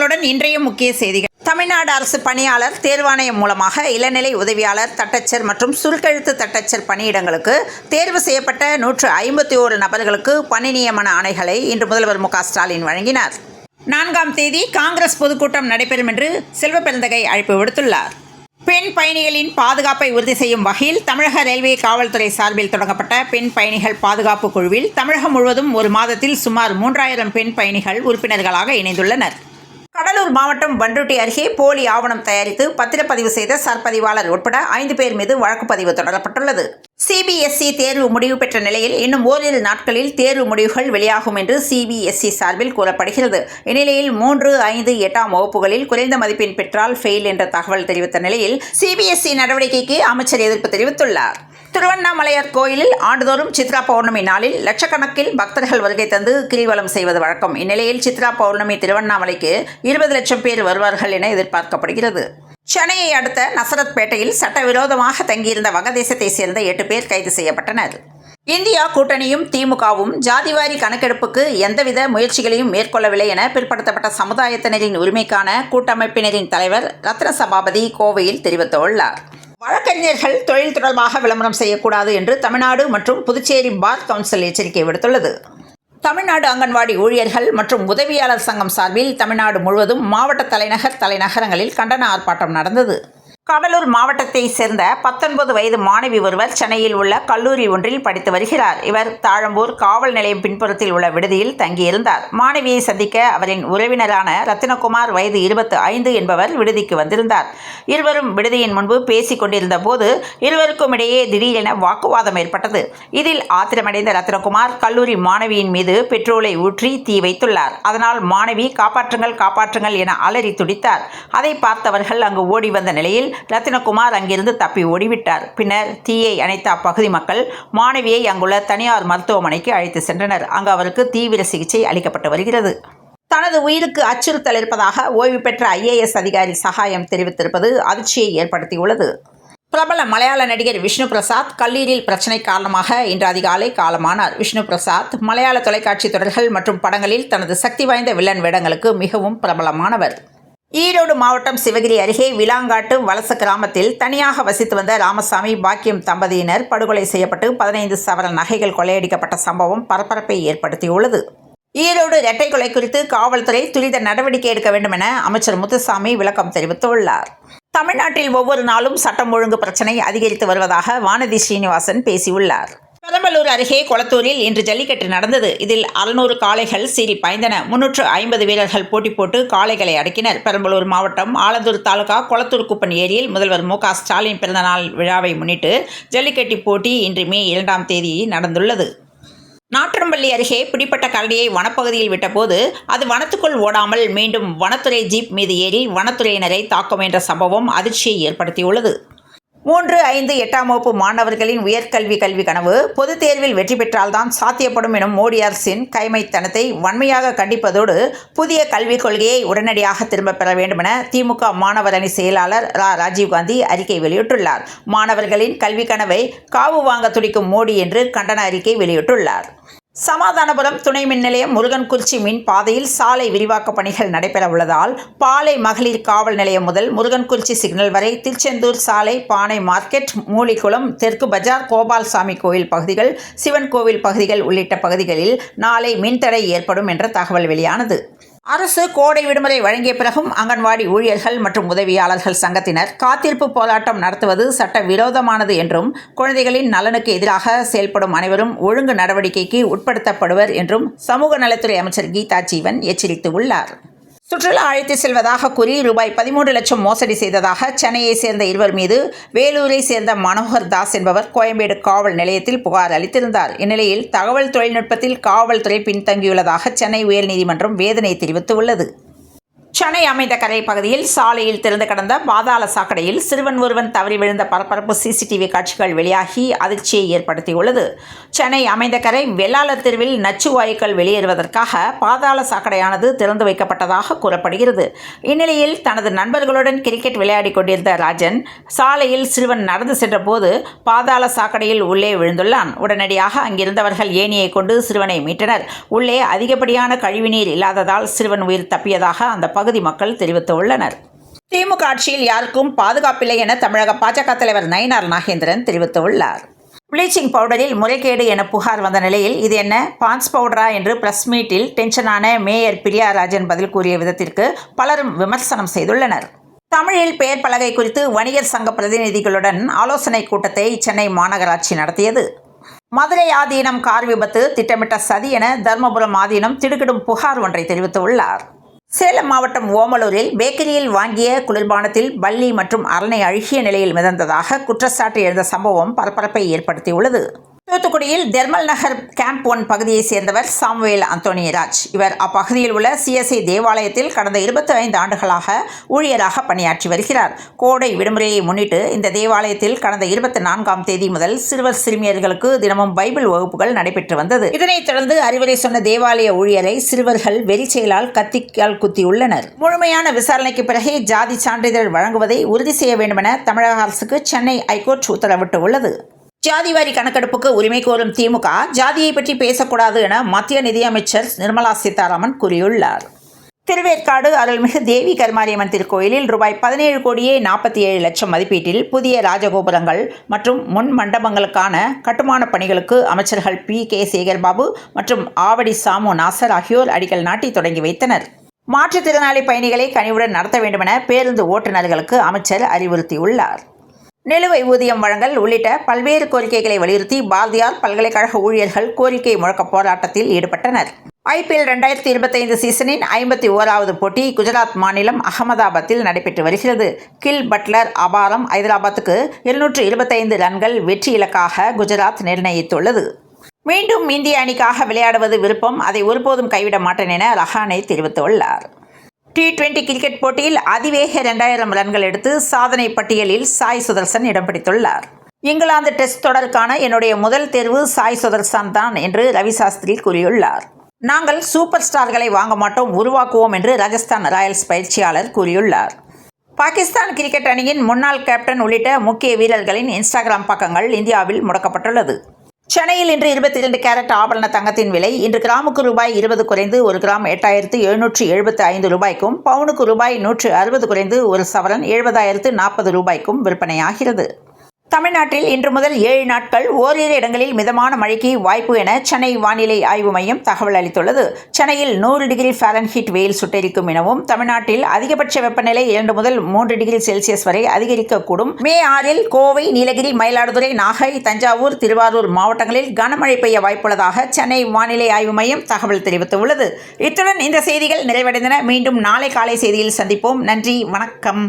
இதனுடன் இன்றைய முக்கிய செய்திகள். தமிழ்நாடு அரசு பணியாளர் தேர்வாணையம் மூலமாக இளநிலை உதவியாளர், தட்டச்சர் மற்றும் சுருக்கெழுத்து தட்டச்சர் பணியிடங்களுக்கு தேர்வு செய்யப்பட்ட 151 நபர்களுக்கு பணி நியமன ஆணைகளை இன்று முதல்வர் மு க ஸ்டாலின் வழங்கினார். 4ஆம் தேதி காங்கிரஸ் பொதுக்கூட்டம் நடைபெறும் என்று செல்வபெருந்தகை அழைப்பு விடுத்துள்ளார். பெண் பயணிகளின் பாதுகாப்பை உறுதி செய்யும் வகையில் தமிழக ரயில்வே காவல்துறை சார்பில் தொடங்கப்பட்ட பெண் பயணிகள் பாதுகாப்பு குழுவில் தமிழகம் முழுவதும் ஒரு மாதத்தில் சுமார் 3000 பெண் பயணிகள் உறுப்பினர்களாக இணைந்துள்ளனர். கடலூர் மாவட்டம் பண்ருட்டி அருகே போலி ஆவணம் தயாரித்து பத்திரப்பதிவு செய்த சர்பதிவாளர் உட்பட 5 பேர் மீது வழக்கு பதிவு தொடரப்பட்டுள்ளது. CBSE தேர்வு முடிவு பெற்ற நிலையில் இன்னும் ஓரிரு நாட்களில் தேர்வு முடிவுகள் வெளியாகும் என்று CBSE சார்பில் கூறப்படுகிறது. இந்நிலையில் 3, 5, 8ஆம் வகுப்புகளில் குறைந்த மதிப்பெண் பெற்றால் ஃபெயில் என்ற தகவல் தெரிவித்த நிலையில் CBSE நடவடிக்கைக்கு அமைச்சர் எதிர்ப்பு தெரிவித்துள்ளார். திருவண்ணாமலையார் கோயிலில் ஆண்டுதோறும் சித்ரா பௌர்ணமி நாளில் லட்சக்கணக்கில் பக்தர்கள் வருகை தந்து கிரிவலம் செய்வது வழக்கம். இந்நிலையில் சித்ரா பௌர்ணமி திருவண்ணாமலைக்கு 20 லட்சம் பேர் வருவார்கள் என எதிர்பார்க்கப்படுகிறது. சென்னையை அடுத்த நசரத்பேட்டையில் சட்டவிரோதமாக தங்கியிருந்த வங்கதேசத்தை சேர்ந்த 8 பேர் கைது செய்யப்பட்டனர். இந்தியா கூட்டணியும் திமுகவும் ஜாதிவாரி கணக்கெடுப்புக்கு எந்தவித முயற்சிகளையும் மேற்கொள்ளவில்லை என பிற்படுத்தப்பட்ட சமுதாயத்தினரின் உரிமைக்கான கூட்டமைப்பினரின் தலைவர் ரத்ன சபாபதி கோவையில் தெரிவித்துள்ளார். வழக்கறிஞர்கள் தொழில் தொடர்பாக விளம்பரம் செய்யக்கூடாது என்று தமிழ்நாடு மற்றும் புதுச்சேரி பார் கவுன்சில் எச்சரிக்கை விடுத்துள்ளது. தமிழ்நாடு அங்கன்வாடி ஊழியர்கள் மற்றும் உதவியாளர் சங்கம் சார்பில் தமிழ்நாடு முழுவதும் மாவட்ட தலைநகரங்களில் கண்டன ஆர்ப்பாட்டம் நடந்தது. கடலூர் மாவட்டத்தை சேர்ந்த 19 வயது மாணவி ஒருவர் சென்னையில் உள்ள கல்லூரி ஒன்றில் படித்து வருகிறார். இவர் தாழம்பூர் காவல் நிலையம் பின்புறத்தில் உள்ள விடுதியில் தங்கியிருந்தார். மாணவியை சந்திக்க அவரின் உறவினரான ரத்தினகுமார் வயது 25 என்பவர் விடுதிக்கு வந்திருந்தார். இருவரும் விடுதியின் முன்பு பேசிக் கொண்டிருந்த போது இருவருக்கும் இடையே திடீரென வாக்குவாதம் ஏற்பட்டது. இதில் ஆத்திரமடைந்த ரத்தினகுமார் கல்லூரி மாணவியின் மீது பெட்ரோலை ஊற்றி தீ வைத்துள்ளார். அதனால் மாணவி காப்பாற்றுங்கள் என அலறி துடித்தார். அதை பார்த்தவர்கள் அங்கு ஓடி வந்த நிலையில் ரத்தினகுமார் அங்கிருந்து தப்பி ஓடிவிட்டார். பின்னர் தீயை அணைத்த அப்பகுதி மக்கள் மாணவியை அங்குள்ள தனியார் மருத்துவமனைக்கு அழைத்து சென்றனர். அங்கு அவருக்கு தீவிர சிகிச்சை அளிக்கப்பட்டு வருகிறது. தனது உயிருக்கு அச்சுறுத்தல் இருப்பதாக ஓய்வு பெற்ற IAS அதிகாரி சகாயம் தெரிவித்திருப்பது அதிர்ச்சியை ஏற்படுத்தியுள்ளது. பிரபல மலையாள நடிகர் விஷ்ணு பிரசாத் கல்லீரல் பிரச்சனை காரணமாக இன்று அதிகாலை காலமானார். விஷ்ணு பிரசாத் மலையாள தொலைக்காட்சி தொடர்கள் மற்றும் படங்களில் தனது சக்தி வாய்ந்த வில்லன் வேடங்களுக்கு மிகவும் பிரபலமானவர். ஈரோடு மாவட்டம் சிவகிரி அருகே விலாங்காட்டு வலச கிராமத்தில் தனியாக வசித்து வந்த ராமசாமி, பாக்கியம் தம்பதியினர் படுகொலை செய்யப்பட்டு 15 சவரன் நகைகள் கொள்ளையடிக்கப்பட்ட சம்பவம் பரபரப்பை ஏற்படுத்தியுள்ளது. ஈரோடு இரட்டை கொலை குறித்து காவல்துறை துரித நடவடிக்கை எடுக்க வேண்டும் என அமைச்சர் முத்துசாமி விளக்கம் தெரிவித்துள்ளார். தமிழ்நாட்டில் ஒவ்வொரு நாளும் சட்டம் ஒழுங்கு பிரச்சினை அதிகரித்து வருவதாக வானதி ஸ்ரீனிவாசன் பேசியுள்ளார். பெரம்பலூர் அருகே கொளத்தூரில் இன்று ஜல்லிக்கட்டு நடந்தது. இதில் 600 காளைகள் சீறி பாய்ந்தன. 350 வீரர்கள் போட்டி போட்டு காளைகளை அடக்கினர். பெரம்பலூர் மாவட்டம் ஆலந்தூர் தாலுகா கொளத்தூர் குப்பன் ஏரியில் முதல்வர் மு க ஸ்டாலின் பிறந்தநாள் விழாவை முன்னிட்டு ஜல்லிக்கட்டு போட்டி இன்று மே 2ஆம் தேதி நடந்துள்ளது. நாட்டம்பள்ளி அருகே பிடிப்பட்ட கரடியை வனப்பகுதியில் விட்டபோது அது வனத்துக்குள் ஓடாமல் மீண்டும் வனத்துறை ஜீப் மீது ஏறி வனத்துறையினரை தாக்க முயன்ற சம்பவம் அதிர்ச்சியை ஏற்படுத்தியுள்ளது. 3, 5, 8ஆம் வகுப்பு மாணவர்களின் உயர்கல்வி கனவு பொதுத் தேர்வில் வெற்றி பெற்றால்தான் சாத்தியப்படும் எனும் மோடி அரசின் கைமைத்தனத்தை வன்மையாக கண்டிப்பதோடு புதிய கல்விக் கொள்கையை உடனடியாக திரும்பப் பெற வேண்டுமென திமுக மாணவர் அணி செயலாளர் ராஜீவ்காந்தி அறிக்கை வெளியிட்டுள்ளார். மாணவர்களின் கல்வி கனவை காவு வாங்க துடிக்கும் மோடி என்று கண்டன அறிக்கை வெளியிட்டுள்ளார். சமாதானபுரம் துணை மின் நிலையம் முருகன்குறிச்சி மின் பாதையில் சாலை விரிவாக்க பணிகள் நடைபெற உள்ளதால் பாளை மகளிர் காவல் நிலையம் முதல் முருகன்குறிச்சி சிக்னல் வரை திருச்செந்தூர் சாலை, பானை மார்க்கெட், மூலிகுளம், தெற்கு பஜார், கோபால்சாமி கோவில் பகுதிகள், சிவன் கோவில் பகுதிகள் உள்ளிட்ட பகுதிகளில் நாளை மின்தடை ஏற்படும் என்ற தகவல் வெளியானது. அரசு கோடை விடுமுறை வழங்கிய பிறகும் அங்கன்வாடி ஊழியர்கள் மற்றும் உதவியாளர்கள் சங்கத்தினர் காத்திருப்பு போராட்டம் நடத்துவது சட்ட விரோதமானது என்றும் குழந்தைகளின் நலனுக்கு எதிராக செயல்படும் அனைவரும் ஒழுங்கு நடவடிக்கைக்கு உட்படுத்தப்படுவர் என்றும் சமூக நலத்துறை அமைச்சர் கீதா ஜீவன் எச்சரித்துள்ளார். சுற்றுலா அழைத்து செல்வதாக கூறி ரூபாய் 13 லட்சம் மோசடி செய்ததாக சென்னையை சேர்ந்த 2 மீது வேலூரை சேர்ந்த மனோகர் தாஸ் என்பவர் கோயம்பேடு காவல் நிலையத்தில் புகார் அளித்திருந்தார். இந்நிலையில் தகவல் தொழில்நுட்பத்தில் காவல்துறை பின்தங்கியுள்ளதாக சென்னை உயர்நீதிமன்றம் வேதனை தெரிவித்துள்ளது. சென்னை அமைந்தகரை பகுதியில் சாலையில் திறந்து கிடந்த பாதாள சாக்கடையில் சிறுவன் ஒருவன் தவறி விழுந்த பரபரப்பு CCTV காட்சிகள் வெளியாகி அதிர்ச்சியை ஏற்படுத்தியுள்ளது. சென்னை அமைந்தகரை வெள்ளாளர் தெருவில் நச்சு வாயுக்கள் வெளியேறுவதற்காக பாதாள சாக்கடையானது திறந்து வைக்கப்பட்டதாக கூறப்படுகிறது. இந்நிலையில் தனது நண்பர்களுடன் கிரிக்கெட் விளையாடி கொண்டிருந்த ராஜன் சாலையில் சிறுவன் நடந்து சென்ற போது பாதாள சாக்கடையில் உள்ளே விழுந்துள்ளான். உடனடியாக அங்கிருந்தவர்கள் ஏணியை கொண்டு சிறுவனை மீட்டனர். உள்ளே அதிகப்படியான கழிவுநீர் இல்லாததால் சிறுவன் உயிர் தப்பியதாக அந்த அப்பகுதி மக்கள் தெரிவித்துள்ளனர். திமுக ஆட்சியில் யாருக்கும் பாதுகாப்பில்லை என தமிழக பாஜக தலைவர் நயினார் நாகேந்திரன் தெரிவித்துள்ளார். ப்ளீச்சிங் பவுடரில் முறைகேடு என புகார் வந்த நிலையில் இது என்ன பான்ஸ் பவுடரா என்று பிரஸ் மீட்டில் டென்ஷனான மேயர் பிரியாராஜன் பதில் கூறிய விதத்திற்கு பலரும் விமர்சனம் செய்துள்ளனர். தமிழில் பெயர் பலகை குறித்து வணிகர் சங்க பிரதிநிதிகளுடன் ஆலோசனை கூட்டத்தை சென்னை மாநகராட்சி நடத்தியது. மதுரை ஆதீனம் கார் விபத்து திட்டமிட்ட சதி என தர்மபுரம் ஆதீனம் திடுக்கிடும் புகார் ஒன்றை தெரிவித்துள்ளார். சேலம் மாவட்டம் ஓமலூரில் பேக்கரியில் வாங்கிய குளிர்பானத்தில் பல்லி மற்றும் அரணை அழுகிய நிலையில் மிதந்ததாக குற்றச்சாட்டு எழுந்த சம்பவம் பரபரப்பை ஏற்படுத்தியுள்ளது. தூத்துக்குடியில் தெர்மல் நகர் கேம்ப் 1 பகுதியைச் சேர்ந்தவர் சாமுவேல் அந்தோனிராஜ். இவர் அப்பகுதியில் உள்ள CSI தேவாலயத்தில் கடந்த 25 ஆண்டுகளாக ஊழியராக பணியாற்றி வருகிறார். கோடை விடுமுறையை முன்னிட்டு இந்த தேவாலயத்தில் கடந்த 24ஆம் தேதி முதல் சிறுவர் சிறுமியர்களுக்கு தினமும் பைபிள் வகுப்புகள் நடைபெற்று வந்தது. இதனைத் தொடர்ந்து அறிவுரை சொன்ன தேவாலய ஊழியரை சிறுவர்கள் வெறி செயலால் கத்தியால் குத்தியுள்ளனர். முழுமையான விசாரணைக்கு பிறகே ஜாதி சான்றிதழ் வழங்குவதை உறுதி செய்ய வேண்டுமென தமிழக அரசுக்கு சென்னை ஐகோர்ட் உத்தரவிட்டுள்ளது. ஜாதிவாரி கணக்கெடுப்புக்கு உரிமை கோரும் திமுக ஜாதியை பற்றி பேசக்கூடாது என மத்திய நிதியமைச்சர் நிர்மலா சீதாராமன் கூறியுள்ளார். திருவேற்காடு அருள்மிகு தேவி கருமாரியம்மன் திருக்கோயிலில் ரூபாய் 17 கோடியே 47 லட்சம் மதிப்பீட்டில் புதிய ராஜகோபுரங்கள் மற்றும் முன் மண்டபங்களுக்கான கட்டுமான பணிகளுக்கு அமைச்சர்கள் P.K. சேகர்பாபு மற்றும் ஆவடி சாமு நாசர் ஆகியோர் அடிக்கல் நாட்டி தொடங்கி வைத்தனர். மாற்றுத்திறனாளி பயணிகளை கனிவுடன் நடத்த வேண்டுமென பேருந்து ஓட்டுநர்களுக்கு அமைச்சர் அறிவுறுத்தியுள்ளார். நிலுவை ஊதியம் வழங்கல் உள்ளிட்ட பல்வேறு கோரிக்கைகளை வலியுறுத்தி பாரதியார் பல்கலைக்கழக ஊழியர்கள் கோரிக்கை முழக்க போராட்டத்தில் ஈடுபட்டனர். IPL 2025 சீசனின் 51வது போட்டி குஜராத் மாநிலம் அகமதாபாத்தில் நடைபெற்று வருகிறது. கில் பட்லர் அபாரம் ஐதராபாத்துக்கு 725 ரன்கள் வெற்றி இலக்காக குஜராத் நிர்ணயித்துள்ளது. மீண்டும் இந்திய அணிக்காக விளையாடுவது விருப்பம், அதை ஒருபோதும் கைவிட மாட்டேன் என ரஹானே தெரிவித்துள்ளார். T20 கிரிக்கெட் போட்டியில் அதிவேக 2000 ரன்கள் எடுத்து சாதனை பட்டியலில் சாய் சுதர்சன் இடம் பிடித்துள்ளார். இங்கிலாந்து டெஸ்ட் தொடருக்கான என்னுடைய முதல் தேர்வு சாய் சுதர்சன் தான் என்று ரவி சாஸ்திரி கூறியுள்ளார். நாங்கள் சூப்பர் ஸ்டார்களை வாங்க மாட்டோம், உருவாக்குவோம் என்று ராஜஸ்தான் ராயல்ஸ் பயிற்சியாளர் கூறியுள்ளார். பாகிஸ்தான் கிரிக்கெட் அணியின் முன்னாள் கேப்டன் உள்ளிட்ட முக்கிய வீரர்களின் இன்ஸ்டாகிராம் பக்கங்கள் இந்தியாவில் முடக்கப்பட்டுள்ளது. சென்னையில் இன்று 22 கேரட் ஆபரண தங்கத்தின் விலை இன்று கிராமுக்கு ரூபாய் 20 குறைந்து 1 கிராம் 8775 ரூபாய்க்கும், பவுனுக்கு ரூபாய் 160 குறைந்து 1 சவரன் 70,040 ரூபாய்க்கும் விற்பனையாகிறது. தமிழ்நாட்டில் இன்று முதல் 7 நாட்கள் ஓரிரு இடங்களில் மிதமான மழைக்கு வாய்ப்பு என சென்னை வானிலை ஆய்வு மையம் தகவல் அளித்துள்ளது. சென்னையில் 100 டிகிரி ஃபாரன்ஹீட் வெயில் சுட்டெரிக்கும் எனவும், தமிழ்நாட்டில் அதிகபட்ச வெப்பநிலை 2 முதல் 3 டிகிரி செல்சியஸ் வரை அதிகரிக்கக்கூடும். மே 6 கோவை, நீலகிரி, மயிலாடுதுறை, நாகை, தஞ்சாவூர், திருவாரூர் மாவட்டங்களில் கனமழை பெய்ய வாய்ப்புள்ளதாக சென்னை வானிலை ஆய்வு மையம் தகவல் தெரிவித்துள்ளது. இத்துடன் இந்த செய்திகள் நிறைவடைந்தன. மீண்டும் நாளை காலை செய்தியில் சந்திப்போம். நன்றி, வணக்கம்.